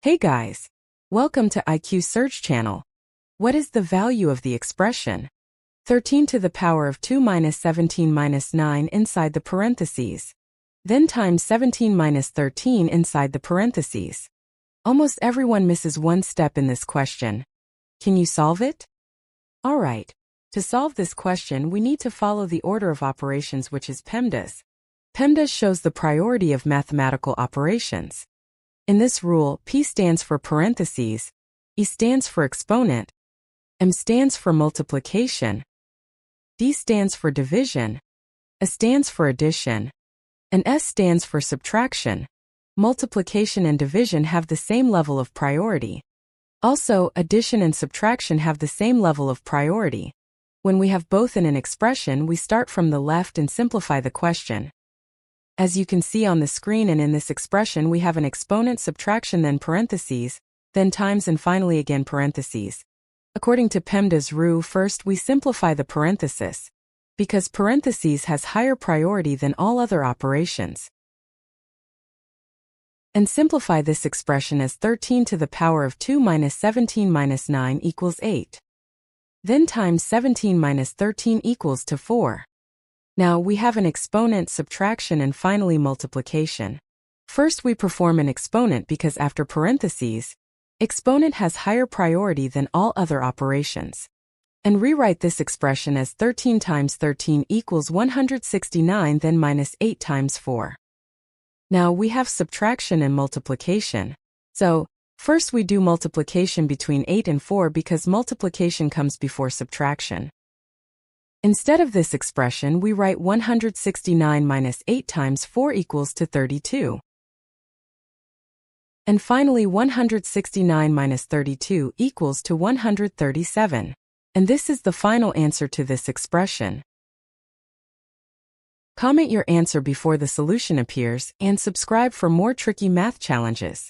Hey guys! Welcome to IQ Search Channel. What is the value of the expression 13 to the power of 2 minus 17 minus 9 inside the parentheses? Then times 17 minus 13 inside the parentheses. Almost everyone misses one step in this question. Can you solve it? Alright. To solve this question, we need to follow the order of operations, which is PEMDAS. PEMDAS shows the priority of mathematical operations. In this rule, P stands for parentheses, E stands for exponent, M stands for multiplication, D stands for division, A stands for addition, and S stands for subtraction. Multiplication and division have the same level of priority. Also, addition and subtraction have the same level of priority. When we have both in an expression, we start from the left and simplify the question. As you can see on the screen, and in this expression we have an exponent, subtraction, then parentheses, then times, and finally again parentheses. According to PEMDAS rule, first we simplify the parenthesis, because parentheses has higher priority than all other operations. And simplify this expression as 13 to the power of 2 minus 17 minus 9 equals 8. Then times 17 minus 13 equals to 4. Now we have an exponent, subtraction, and finally multiplication. First we perform an exponent because after parentheses, exponent has higher priority than all other operations. And rewrite this expression as 13 times 13 equals 169, then minus 8 times 4. Now we have subtraction and multiplication. So, first we do multiplication between 8 and 4 because multiplication comes before subtraction. Instead of this expression, we write 169 minus 8 times 4 equals to 32. And finally 169 minus 32 equals to 137. And this is the final answer to this expression. Comment your answer before the solution appears and subscribe for more tricky math challenges.